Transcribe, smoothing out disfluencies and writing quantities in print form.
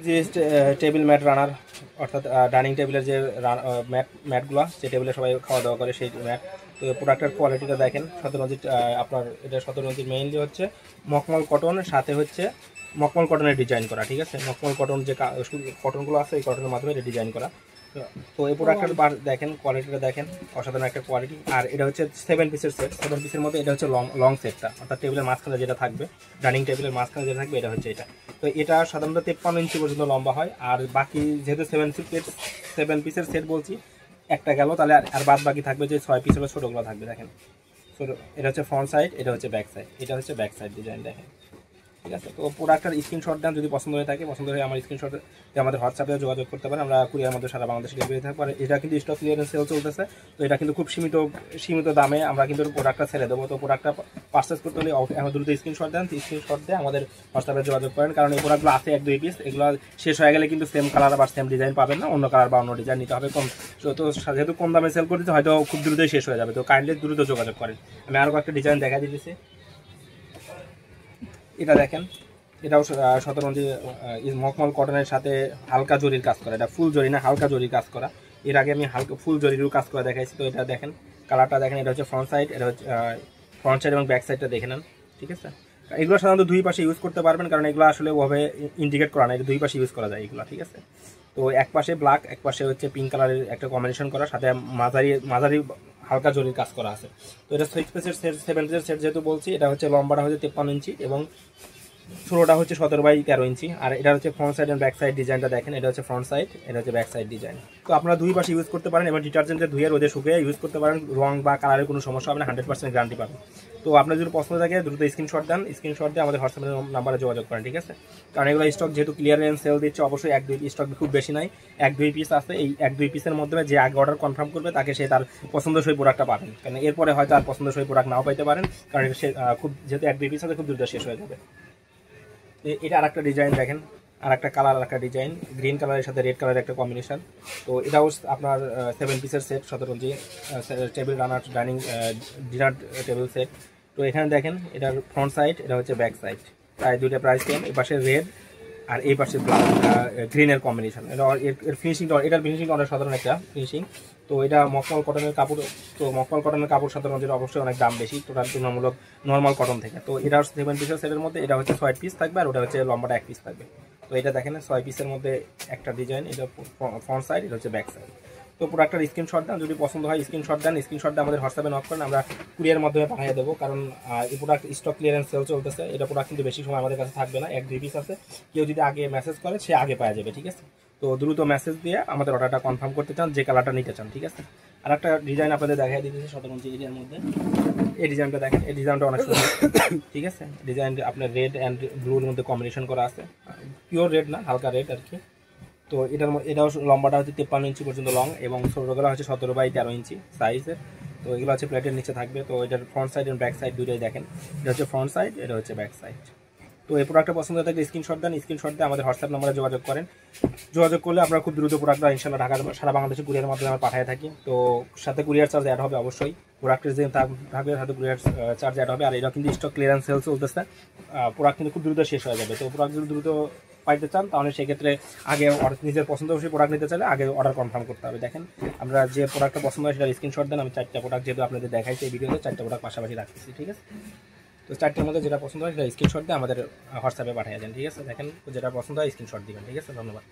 যে table mat রানার, অর্থাৎ dining টেবিলের যে ম্যাটগুলো, যে টেবিলে সবাই খাওয়া দাওয়া করে সেই ম্যাট। তো প্রোডাক্টের কোয়ালিটিটা দেখেন, 17 ইঞ্চি আপনার এটা 17 ইঞ্চি মেইনলি হচ্ছে মখমল কটন, সাথে হচ্ছে মখমল কটনের ডিজাইন করা, ঠিক আছে। মখমল কটন যে কটনগুলো আছে এই কটনের মাধ্যমে এটা ডিজাইন করা। তো এই প্রোডাক্টের দেখেন কোয়ালিটিটা দেখেন, অসাধারণ একটা কোয়ালিটি। আর এটা হচ্ছে 7 পিসের সেট, 7 পিসের মধ্যে এটা হচ্ছে লং সেটটা, অর্থাৎ টেবিলের মাঝখানে যেটা থাকবে, ডাইনিং টেবিলের মাঝখানে যেটা থাকবে এটা হচ্ছে এটা। তো এটা সাধারণত 53 ইঞ্চি পর্যন্ত লম্বা হয়। আর বাকি যেহেতু 7 পিসের সেট বলছি, একটা গেল, তাহলে আর বাদ বাকি থাকবে যে 6 পিস হলো ছোটোগুলো থাকবে। দেখেন ছোটো, এটা হচ্ছে ফ্রন্ট সাইড, এটা হচ্ছে ব্যাক সাইড, এটা হচ্ছে ব্যাক সাইড ডিজাইন দেখেন, ঠিক আছে। তো প্রোডাক্টের স্ক্রিনশট দেন, যদি পছন্দ হয়ে থাকে, পছন্দ হয়ে আমার স্ক্রিনশটে আমাদের হোয়াটসঅ্যাপে যোগাযোগ করতে পারেন, আমরা কুরিয়ার মধ্যে সারা বাংলাদেশে ডেলিভারি থাকতে পারে। এটা কিন্তু স্টক ক্লিয়ারেন্স সেল চলতেছে, তো এটা কিন্তু খুব সীমিত দামে আমরা কিন্তু প্রোডাক্টটা ছেড়ে দেবো। তো প্রোডাক্টটা পারচেস করতে হলে এখন দ্রুত স্ক্রিনশট দেন, স্ক্রিনশট দিয়ে আমাদের হোয়াটসঅ্যাপে যোগাযোগ করেন, কারণ এই প্রোডাক্টগুলো আছে 1-2 পিস, এগুলো শেষ হয়ে গেলে কিন্তু সেম কালার বা সেম ডিজাইন পাবেন না, অন্য কালার বা অন্য ডিজাইন নিতে হবে। তো যেহেতু কম দামে সেল করতেছে, হয়তো খুব দ্রুতই শেষ হয়ে যাবে, তো কাইন্ডলি দ্রুত যোগাযোগ করেন। আমি আরও একটা ডিজাইন দেখা দিতেছি, এটা দেখেন, এটাও 17 ইঞ্চি মখমল কটনের সাথে হালকা জরির কাজ করা, এটা ফুল জরি না, হালকা জরির কাজ করা। এর আগে আমি হালকা ফুল জরিরও কাজ করা দেখাইছি। তো এটা দেখেন, কালারটা দেখেন, এটা হচ্ছে ফ্রন্ট সাইড, এটা হচ্ছে ফ্রন্ট সাইড এবং ব্যাক সাইডটা দেখে নেন, ঠিক আছে। এগুলো সাধারণত দুই পাশে ইউজ করতে পারবেন, কারণ এগুলো আসলে ওভাবে ইন্ডিকেট করা না, এটা দুই পাশে ইউজ করা যায় এগুলো, ঠিক আছে। তো এক পাশে ব্ল্যাক, এক পাশে হচ্ছে পিঙ্ক কালারের একটা কম্বিনেশন করা, সাথে মাঝারি হালকা জরির কাজ করা আছে। তো এটা 6 পিসের সেট, 7 পিসের সেট যেহেতু বলছি, এটা হচ্ছে লম্বাটা হচ্ছে 53 ইঞ্চি এবং ছোটোটা হচ্ছে 17/13 ইঞ্চি। আর এটা হচ্ছে front side and back side ডিজাইনটা দেখেন, এটা হচ্ছে ফ্রন্ট সাইড, এটা হচ্ছে ব্যাক সাইড ডিজাইন। তো আপনারা দুই পাশে ইউজ করতে পারেন এবং ডিটারজেন্টে ধুয়ে রোদে শুকিয়ে ইউজ করতে পারেন, রং বা কালারের কোনো সমস্যা হবে না, 100% গ্যারান্টি পাবেন। তো আপনার যদি পছন্দ থাকে দ্রুত স্ক্রিনশট দেন, স্ক্রিনশট দিয়ে আমাদের হোয়াটসঅ্যাপ নাম্বারে যোগাযোগ করেন, ঠিক আছে। কারণ এগুলো স্টক যেহেতু ক্লিয়ারেন্স সেল দিচ্ছে, অবশ্যই 1-2 স্টক খুব বেশি নাই, 1-2 পিস আছে। এই 1-2 পিসের মধ্যে যে আগে অর্ডার কনফার্ম করবে তাকে সে তার পছন্দসই প্রোডাক্টটা পাবেন, কারণ এরপরে হয়তো আর পছন্দসই প্রোডাক্ট নাও পাইতে পারেন, কারণ সে খুব যেহেতু 1-2 পিস আছে খুব দ্রুত শেষ হয়ে যাবে। এটা আরেকটা ডিজাইন দেখেন, আর একটা কালার, আর একটা ডিজাইন, গ্রিন কালারের সাথে রেড কালারের একটা কম্বিনেশন। তো এটাও আপনার 7 পিসের সেট, 17 inch table runner dining dinner table set. তো এখানে দেখেন, এটার ফ্রন্ট সাইড, এটা হচ্ছে ব্যাক সাইড, প্রায় দুইটা প্রাইস সেম। এই পাশে রেড আর এই পাশে গ্রিনের কম্বিনেশন। এর ফিনিশিংটা, এটার ফিনিশিংটা অনেক সাধারণ একটা ফিনিশিং। তো এটা মখমল কটনের কাপড়, তো মখমল কটনের কাপড় সাধারণত অবশ্যই অনেক দাম বেশি টোটাল তুলনামূলক নর্মাল কটন থেকে। তো এটা 7 পিসের সেটের মধ্যে এটা হচ্ছে 6 পিস থাকবে, আর ওটা হচ্ছে লম্বাটা 1 পিস থাকবে। তো এটা দেখেন 6 পিসের মধ্যে একটা ডিজাইন, এটা ফ্রন্ট সাইড, এটা হচ্ছে ব্যাক সাইড। তো প্রোডাক্টের স্ক্রিনশট দেন, যদি পছন্দ হয় স্ক্রিনশট দেন, স্ক্রিনশট দিয়ে আমাদের হোয়াটসঅ্যাপে নক করেন, আমরা কুরিয়ার মাধ্যমে পাঠিয়ে দেবো। কারণ এই প্রোডাক্ট স্টক ক্লিয়ারেন্স সেল চলতেছে, এটা প্রোডাক্ট কিন্তু বেশি সময় আমাদের কাছে থাকবে না, 1-2 পিস আছে। কেউ যদি আগে মেসেজ করে সে আগে পাওয়া যাবে, ঠিক আছে। তো দ্রুত মেসেজ দিয়ে আমাদের অর্ডারটা কনফার্ম করতে চান, যে কালারটা নিতে চান, ঠিক আছে। আর একটা ডিজাইন আপনাদের দেখাই দিতেছি 17 ইঞ্চি এরিয়ার মধ্যে, এই ডিজাইনটা দেখেন, এই ডিজাইনটা অনেক সুন্দর, ঠিক আছে। ডিজাইন আপনার রেড অ্যান্ড ব্লুর মধ্যে কম্বিনেশন করা আছে, পিওর রেড না, হালকা রেড আর কি। তো এটাও লম্বাটা হচ্ছে 53 ইঞ্চি পর্যন্ত লং, এবং ছোটোগুলো হচ্ছে 17/13 ইঞ্চি সাইজের। তো এগুলো হচ্ছে প্লেটের নিচে থাকবে। তো এটার ফ্রন্ট সাইড এবং ব্যাক সাইড দুটোই দেখেন, এটা হচ্ছে ফ্রন্ট সাইড, এটা হচ্ছে ব্যাক সাইড। তো এই প্রোডাক্টটা পছন্দ হয়ে থাকলে স্ক্রিনশট দেন, স্ক্রিনশট দিয়ে আমাদের হোয়াটসঅ্যাপ নাম্বারে যোগাযোগ করেন। যোগাযোগ করলে আমরা খুব দ্রুত প্রোডাক্টটা ইনশাল্লাহ ঢাকার সারা বাংলাদেশে কুরিয়ার মাধ্যমে আমরা পাঠিয়ে থাকি। তো সাথে কুরিয়ার চার্জ অ্যাড হবে অবশ্যই, প্রোডাক্টের যে থাকবে সাথে কুরিয়ার চার্জ অ্যাড হবে। আর এটা কিন্তু স্টক ক্লিয়ারেন্স সেল চলতেছে, প্রোডাক্ট কিন্তু খুব দ্রুত শেষ হয়ে যাবে। তো প্রোডাক্ট যদি দ্রুত পাইতে চান তাহলে সেক্ষেত্রে আগে নিজের পছন্দসই প্রোডাক্ট নিতে চাইলে আগে অর্ডার কনফার্ম করতে হবে। দেখেন, আমরা যে প্রোডাক্টটা পছন্দ হয় সেটা স্ক্রিনশট দেন, আমি 4টা প্রোডাক্ট যেহেতু আপনাদের দেখাইছি এই ভিডিওতে, 4টা প্রোডাক্ট পাশাপাশি রাখতেছি, ঠিক আছে। তো 4টার মধ্যে যেটা পছন্দ হয় সেটা স্ক্রিনশট দিয়ে আমাদের হোয়াটসঅ্যাপে পাঠিয়ে দেন, ঠিক আছে। দেখেন যেটা পছন্দ হয় স্ক্রিনশট দিবেন, ঠিক আছে। ধন্যবাদ।